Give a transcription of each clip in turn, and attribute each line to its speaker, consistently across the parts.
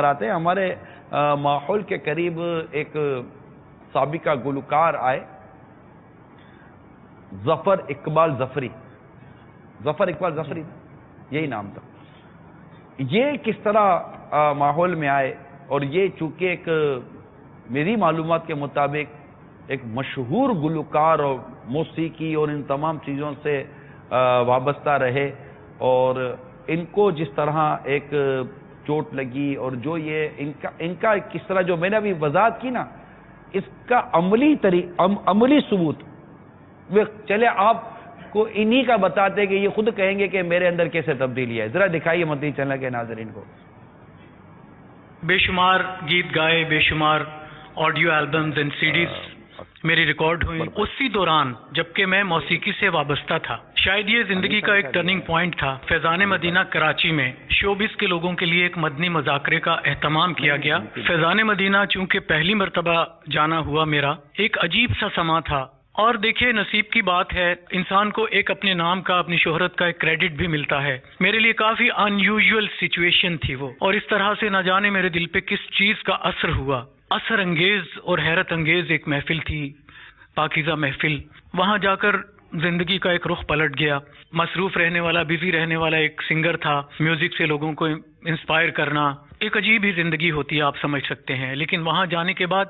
Speaker 1: آتے ہیں ہمارے ماحول کے قریب ایک سابقہ گلوکار آئے، ظفر اقبال ظفری یہی نام تھا۔ یہ کس طرح ماحول میں آئے، اور یہ چونکہ ایک میری معلومات کے مطابق ایک مشہور گلوکار اور موسیقی اور ان تمام چیزوں سے وابستہ رہے، اور ان کو جس طرح ایک چوٹ لگی اور جو یہ ان کا کس طرح جو میں نے ابھی وضاحت کی نا، اس کا عملی ثبوت وہ چلے آپ کو انہی کا بتاتے کہ یہ خود کہیں گے کہ میرے اندر کیسے تبدیلی ہے۔ ذرا دکھائیے مدنی چینل کے ناظرین کو۔
Speaker 2: بے شمار گیت گائے، بے شمار آڈیو البمز اینڈ سیڈیز میری ریکارڈ ہوئی اسی دوران جبکہ میں موسیقی سے وابستہ تھا۔ شاید یہ زندگی کا ایک ٹرننگ پوائنٹ تھا۔ فیضان مدینہ کراچی میں شوبز کے لوگوں کے لیے ایک مدنی مذاکرے کا اہتمام کیا گیا۔ فیضان مدینہ چونکہ پہلی مرتبہ جانا ہوا میرا، ایک عجیب سا سما تھا، اور دیکھیے نصیب کی بات ہے، انسان کو ایک اپنے نام کا، اپنی شہرت کا ایک کریڈٹ بھی ملتا ہے۔ میرے لیے کافی ان یوزول سچویشن تھی وہ، اور اس طرح سے نہ جانے میرے دل پہ کس چیز کا اثر ہوا۔ اثر انگیز اور حیرت انگیز ایک محفل تھی، پاکیزہ محفل۔ وہاں جا کر زندگی کا ایک رخ پلٹ گیا۔ مصروف رہنے والا، بزی رہنے والا ایک سنگر تھا، میوزک سے لوگوں کو انسپائر کرنا ایک عجیب ہی زندگی ہوتی ہے، آپ سمجھ سکتے ہیں۔ لیکن وہاں جانے کے بعد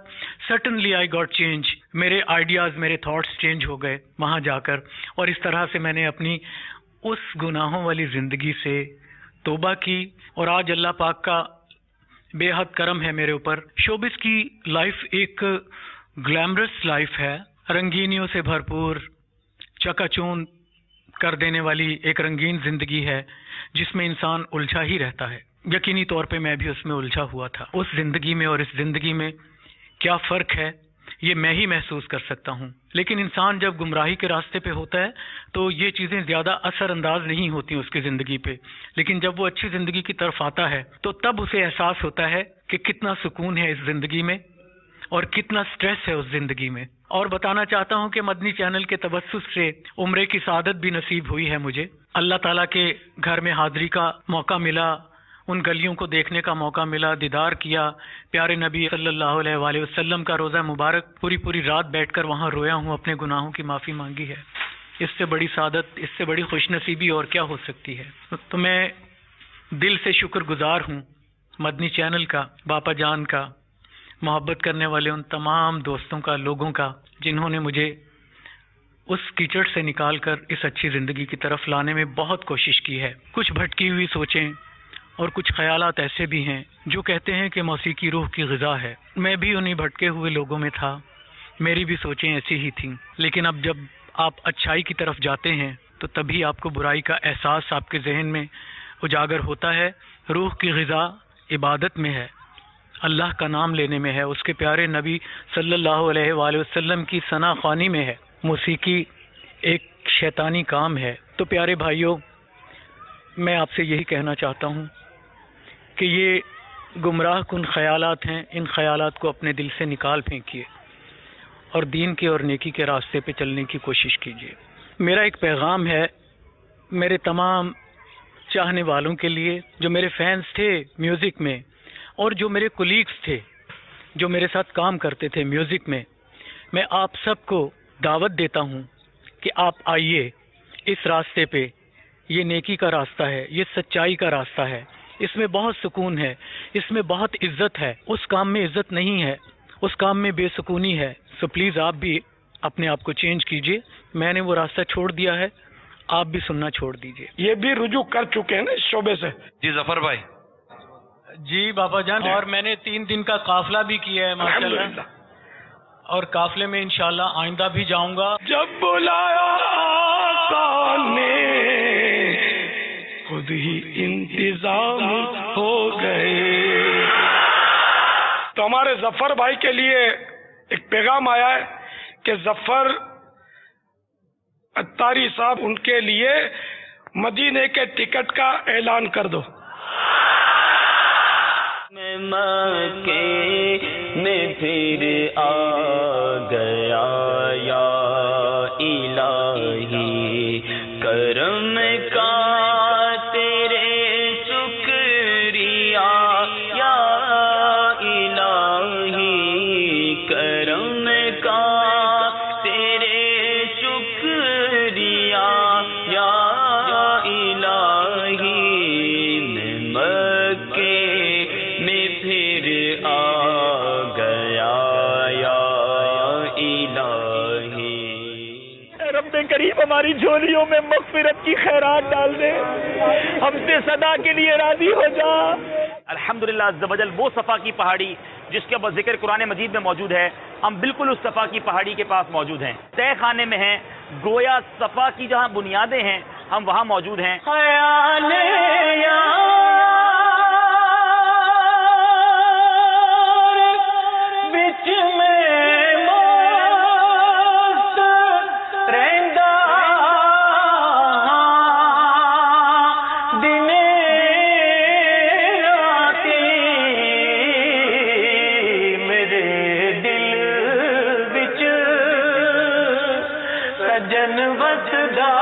Speaker 2: سٹنلی آئی گاٹ چینج، میرے آئیڈیاز، میرے تھاٹس چینج ہو گئے وہاں جا کر، اور اس طرح سے میں نے اپنی اس گناہوں والی زندگی سے توبہ کی، اور آج اللہ پاک کا بے حد کرم ہے میرے اوپر۔ شوبز کی لائف ایک گلیمرس لائف ہے، رنگینیوں سے بھرپور، چکا چوند کر دینے والی ایک رنگین زندگی ہے جس میں انسان الجھا ہی رہتا ہے۔ یقینی طور پہ میں بھی اس میں الجھا ہوا تھا۔ اس زندگی میں اور اس زندگی میں کیا فرق ہے یہ میں ہی محسوس کر سکتا ہوں۔ لیکن انسان جب گمراہی کے راستے پہ ہوتا ہے تو یہ چیزیں زیادہ اثر انداز نہیں ہوتی اس کی زندگی پہ، لیکن جب وہ اچھی زندگی کی طرف آتا ہے تو تب اسے احساس ہوتا ہے کہ کتنا سکون ہے اس زندگی میں اور کتنا سٹریس ہے اس زندگی میں۔ اور بتانا چاہتا ہوں کہ مدنی چینل کے توسط سے عمرے کی سعادت بھی نصیب ہوئی ہے مجھے۔ اللہ تعالیٰ کے گھر میں حاضری کا موقع ملا، ان گلیوں کو دیکھنے کا موقع ملا، دیدار کیا، پیارے نبی صلی اللہ علیہ وآلہ وسلم کا روضہ مبارک پوری رات بیٹھ کر وہاں رویا ہوں، اپنے گناہوں کی معافی مانگی ہے۔ اس سے بڑی سعادت، اس سے بڑی خوش نصیبی اور کیا ہو سکتی ہے؟ تو میں دل سے شکر گزار ہوں مدنی چینل کا، باپا جان کا، محبت کرنے والے ان تمام دوستوں کا، لوگوں کا، جنہوں نے مجھے اس کیچڑ سے نکال کر اس اچھی زندگی کی طرف لانے میں بہت کوشش کی ہے۔ کچھ بھٹکی ہوئی سوچیں اور کچھ خیالات ایسے بھی ہیں جو کہتے ہیں کہ موسیقی روح کی غذا ہے۔ میں بھی انہی بھٹکے ہوئے لوگوں میں تھا، میری بھی سوچیں ایسی ہی تھیں، لیکن اب جب آپ اچھائی کی طرف جاتے ہیں تو تبھی آپ کو برائی کا احساس آپ کے ذہن میں اجاگر ہوتا ہے۔ روح کی غذا عبادت میں ہے، اللہ کا نام لینے میں ہے، اس کے پیارے نبی صلی اللہ علیہ وآلہ وسلم کی ثنا خوانی میں ہے۔ موسیقی ایک شیطانی کام ہے۔ تو پیارے بھائیوں، میں آپ سے یہی کہنا چاہتا ہوں کہ یہ گمراہ کن خیالات ہیں، ان خیالات کو اپنے دل سے نکال پھینکیے اور دین کے اور نیکی کے راستے پہ چلنے کی کوشش کیجیے۔ میرا ایک پیغام ہے میرے تمام چاہنے والوں کے لیے، جو میرے فینس تھے میوزک میں اور جو میرے کولیگز تھے جو میرے ساتھ کام کرتے تھے میوزک میں آپ سب کو دعوت دیتا ہوں کہ آپ آئیے اس راستے پہ۔ یہ نیکی کا راستہ ہے، یہ سچائی کا راستہ ہے، اس میں بہت سکون ہے، اس میں بہت عزت ہے۔ اس کام میں عزت نہیں ہے، اس کام میں بے سکونی ہے۔ سو پلیز آپ بھی اپنے آپ کو چینج کیجیے۔ میں نے وہ راستہ چھوڑ دیا ہے، آپ بھی سننا چھوڑ دیجیے۔
Speaker 3: یہ بھی رجوع کر چکے ہیں نا اس شعبے سے؟
Speaker 1: جی ظفر بھائی۔
Speaker 2: جی بابا جان، اور میں نے 3 دن کا قافلہ بھی کیا ہے ماشاءاللہ، اور قافلے میں انشاءاللہ آئندہ بھی جاؤں گا۔
Speaker 3: جب بلایا آقا نے خود ہی انتظام ہو گئے۔ تو ہمارے ظفر بھائی کے لیے ایک پیغام آیا ہے کہ ظفر اتاری صاحب ان کے لیے مدینے کے ٹکٹ کا اعلان کر دو۔
Speaker 4: میں مکے میں پھر آ گیا یا الہی، کرم کا تیرے شکریہ یا پھر آ گیا یا الہی۔
Speaker 5: رب کریم ہماری جھولیوں میں مغفرت کی خیرات ڈال دے، ہم سے صدا کے لیے راضی ہو جا۔
Speaker 6: الحمدللہ عز و جل وہ صفا کی پہاڑی جس کے بعد ذکر قرآن مجید میں موجود ہے، ہم بالکل اس صفا کی پہاڑی کے پاس موجود ہیں، تہ خانے میں ہیں، گویا صفا کی جہاں بنیادیں ہیں ہم وہاں موجود ہیں۔
Speaker 4: خیال یار بچ میں مست رہندا دن راتی میرے دل بچ سجن وسدا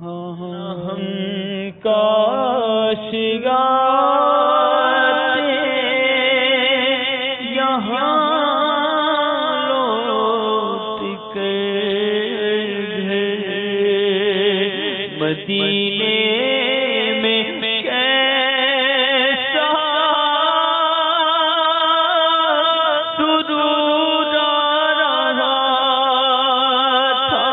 Speaker 4: ہم کاش یہاں لوٹ کر مدینے میں کیسا سرور رہا تھا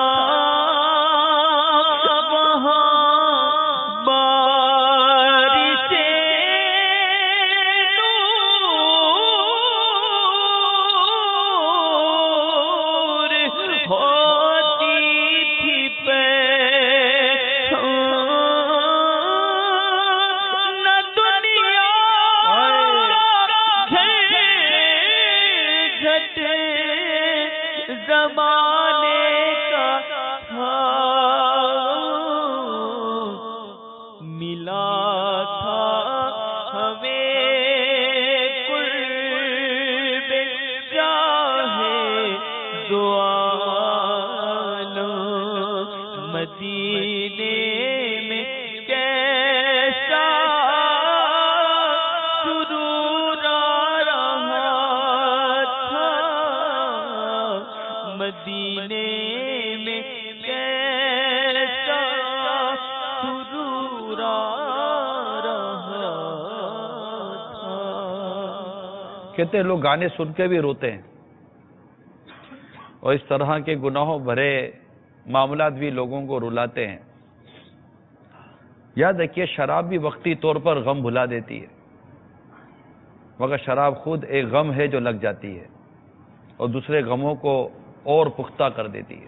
Speaker 4: وہاں بارش نور ہوتی تھی نہ دنیا جھٹ زمانے کا تھا ملا تھا ہمیں قرب جاہے دو عالم مدینے میں کیسا سرور رہا تھا مدینے میں کیسا سرور رہا تھا۔
Speaker 1: کہتے ہیں لوگ گانے سن کے بھی روتے ہیں اور اس طرح کے گناہوں بھرے معاملات بھی لوگوں کو رلاتے ہیں۔ یاد رکھیے شراب بھی وقتی طور پر غم بھلا دیتی ہے، مگر شراب خود ایک غم ہے جو لگ جاتی ہے اور دوسرے غموں کو اور پختہ کر دیتی ہے۔